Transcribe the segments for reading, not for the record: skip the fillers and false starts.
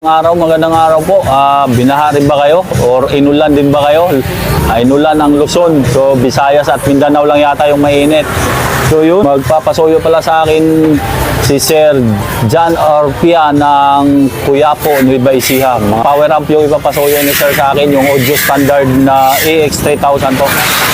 Magandang araw po. Binaha rin ba kayo? Or inulan din ba kayo? Inulan ang Luzon. So, Visayas at Mindanao lang yata yung mainit. So, yun. Magpapasuyo pala sa akin si Sir John Orpia ng Quiapo, Nueva Ecija. Power amp yung ipapasuyo ni Sir sa akin, yung audio standard na AX3000 po.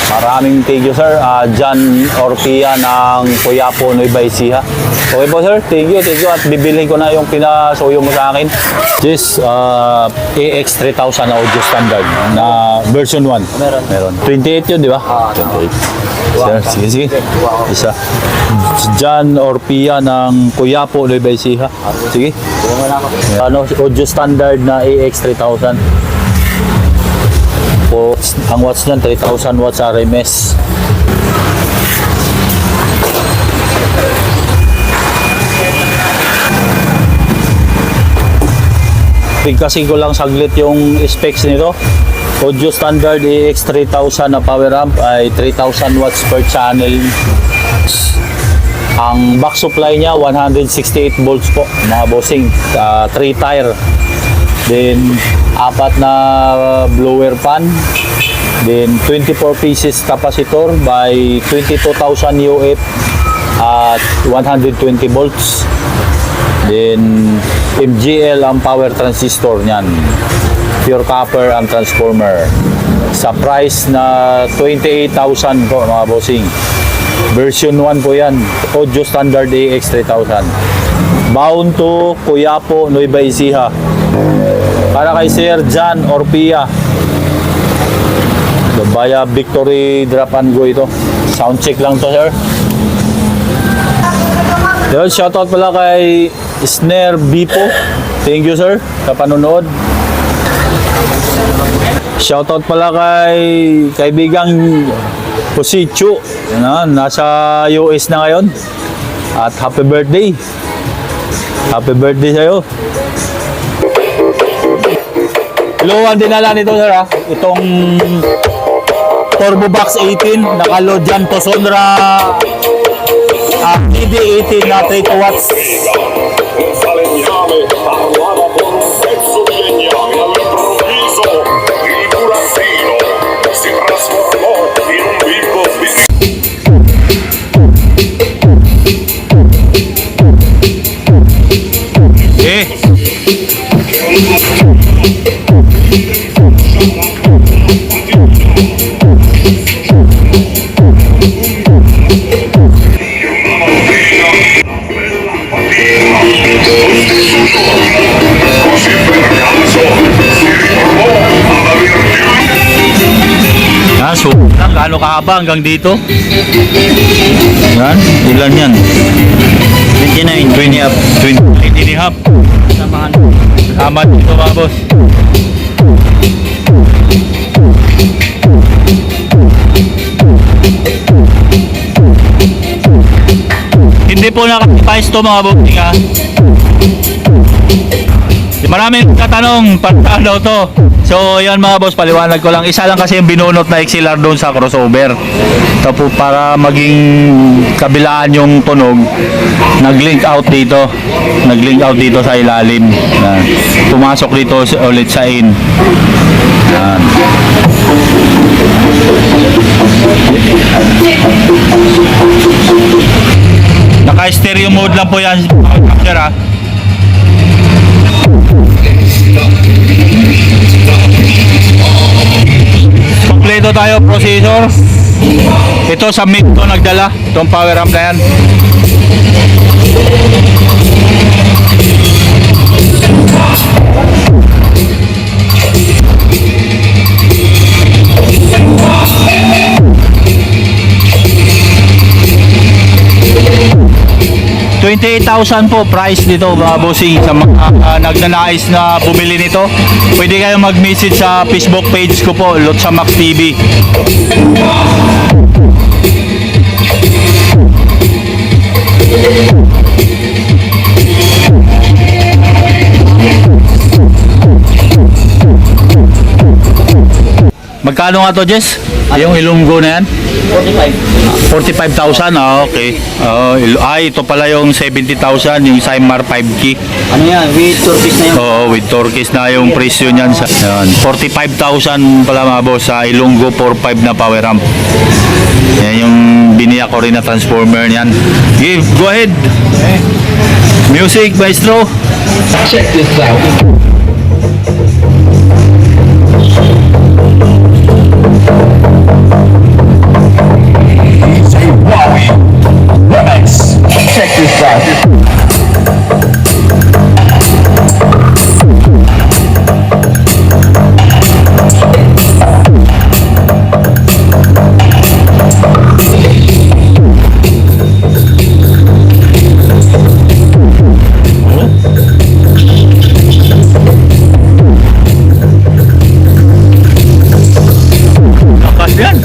Maraming thank you, Sir. John Orpia ng Quiapo, Nueva Ecija. Okay po, Sir. Thank you. At bibilhin ko na yung pinasuyo mo sa akin. This AX3000 audio standard na version 1. Meron. 28 yun, di ba? 28. Sir, sige. Isa. John Orpia ng Quiapo, Nueva Ecija. Sige. Audio standard na AX3000. Ang watts niyan, 3,000 watts RMS. Kasi ko lang saglit yung specs nito. Audio standard AX3000 na power amp ay 3,000 watts per channel. Ang back supply niya 168 volts po, mga bossing. 3 tire. Then 4 na blower fan. Then 24 pieces capacitor by 22,000 UF at 120 volts. Then MGL ang power transistor niyan. Pure copper ang transformer. Sa price na 28,000 po, mga bossing. Version 1 po yan. Audio standard AX3000. Bound to Quiapo, Nueva Ecija. Para kay Sir John Orpia. Baya Victory Drop and Go ito. Sound check lang to, sir. Yun, shoutout pala kay Snare Bipo. Thank you, sir, sa panonood. Shoutout pala kay kaibigang Posichu. Nasa US na ngayon. At happy birthday. Happy birthday sa'yo. Low ang dinala nito, sir, ha? Itong Turbo Box 18. Nakaload dyan to Sonra TD18 na 3 watts. So, gaano kahaba hanggang dito? Yan, ilan yan? 29, 20 up, 20 and a half. Sama dito, mga boss. Hindi po nakapais to, mga boss, ha? Maraming katanong, pagkaan daw to. So yan, mga boss, paliwanag ko lang. Isa lang kasi yung binunot na XLR doon sa crossover. Tapos para maging kabilaan yung tunog, nag-link out dito. Nag-link out dito sa ilalim. Yan. Pumasok dito ulit sa in. Yan. Naka-stereo mode lang po yan. Capture, ha. Kompleto tayo, processor. Ito sa mid ko nagdala, itong power amp na yan. $28,000 po price dito, mga bossing. Sa mga nagnanais na bumili nito, pwede kayong mag-message sa Facebook page ko po, Lotsa Max TV. Magkano Magkano nga to, Jess? Yung Ilonggo na yan? 45,000, okay. Ito pala yung 70,000, yung Cymar 5K. Ano yan? With turkeys na yan. Oo, with turkeys na yung presyo niyan. Yan, 45,000 pala mga boss sa Ilonggo 45 na power amp. Yan yung biniya ko rin na transformer niyan. Go ahead. Music, maestro. Check this out. DJ Wowie Remix. Check this out. Lakas yan.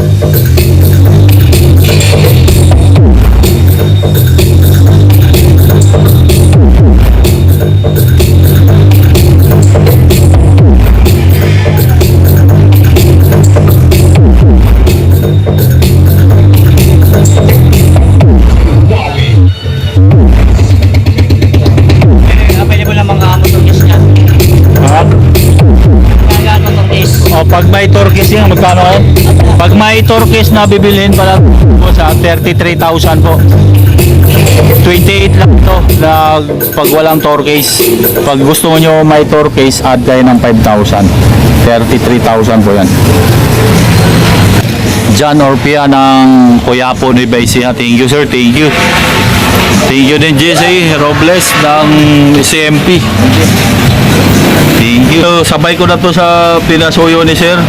Available ng mga turkeys niya. Kaya ano turkeys? O, pag may turkeys yan, magkano yan? Pag may turkeys na bibilhin pala po sa 33,000 po. 28 lang ito na pag walang turkeys. Pag gusto nyo may turkeys, add kayo ng 5,000. 33,000 po yan. John Orpia ng Quiapo Nueva Ecija. Thank you, sir. Thank you. Thank you din, Jesse Robles ng CMP. Thank you. Sabay ko na to sa pinasuyo ni Sir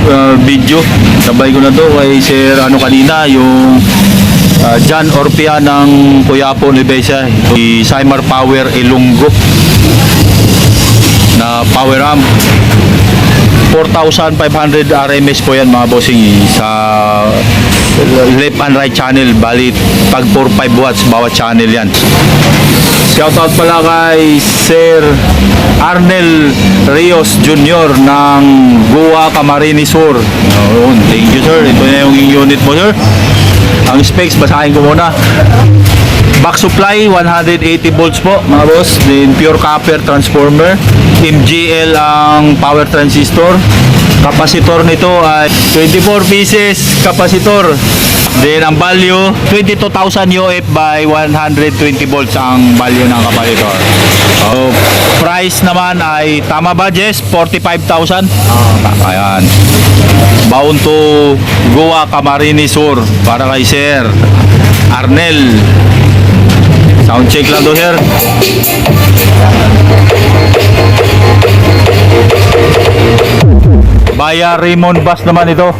video. Sabay ko na to kay Sir kanina yung John Orpia ng Quiapo Nueva Ecija. Cymar Power Ilonggo na power amp. 4,500 RMS po yan mga bossing sa left and right channel. Bali pag 4-5 watts bawat channel yan. Shoutout pala kay Sir Arnel Rios Jr. ng Goa Camarines Sur. Thank you, sir. Ito na yung unit mo, sir. Ang specs, basahin ko muna. Back supply, 180 volts po, mga boss. Then pure copper transformer. MGL ang power transistor. Kapasitor nito ay 24 pieces kapasitor. Then ang value, 22,000 UF by 120 volts ang value ng kapasitor. So, price naman ay, tama ba, Jess? 45,000? Ayan. Bound to Goa Camarines Sur para kay Sir Arnel. Sound check lang to, sir. Baya Raymond Bass naman ito.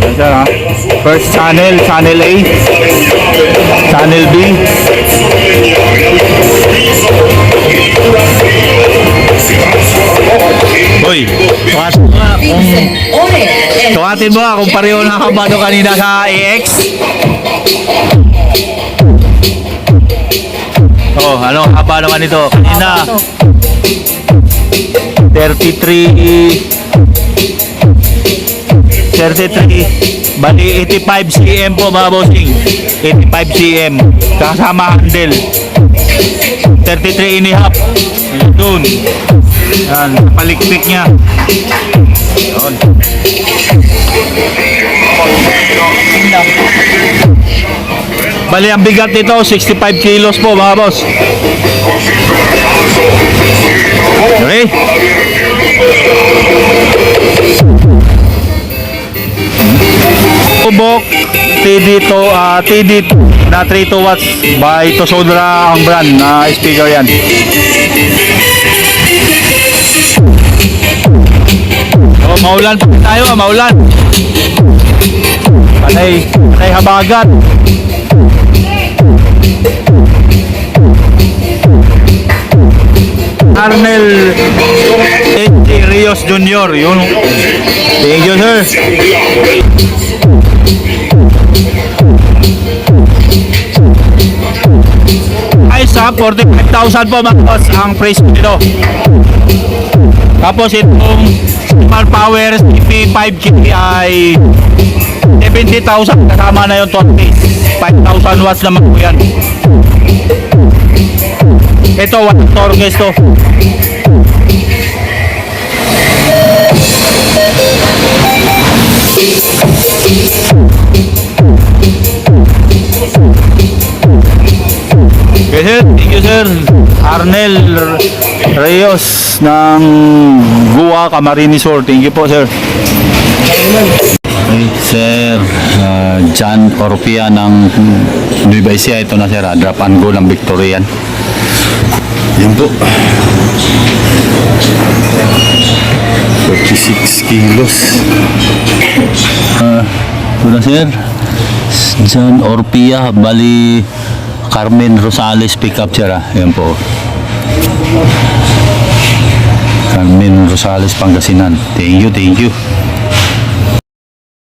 Yan, sir, ha? First channel, channel A, channel B. Uy, tukatin mo kung pareho na kabado kanina sa AX. Oh, ano haba naman ito? Kanina 33, bali 85 cm po mga bossing. 85 cm kasama handle. 33 and a half. Doon. Yan, palikpik niya. Yun. Bali ang bigat nito 65 kilos po mga boss. Okay. Ubok TD2 na 32 watts by Tosodra ang brand na speaker yan. Oh, maulan pa tayo, maulan. Panay habagat. Arnel Rios Jr. Yun. Thank you, sir. Ay, sa 45,000 po mga boss ang price nito. Tapos itong Smart Power CP5K ay 70,000 kasama na yung torque. 5,000 watts naman po yan. Ito, walang torque to. Okay, sir. Thank you, sir. Arnel Reyes ng Gua Camarines Sur. Thank you po, sir. Okay, sir. John Orpia ng Nueva Ecija. Ito na, sir. Drop and go ng Victorian. Yan po. 46 kilos. Ito na, sir. John Orpia. Bali, Carmen Rosales pickup, sir. Yan po. Carmen Rosales, Pangasinan. Thank you, thank you.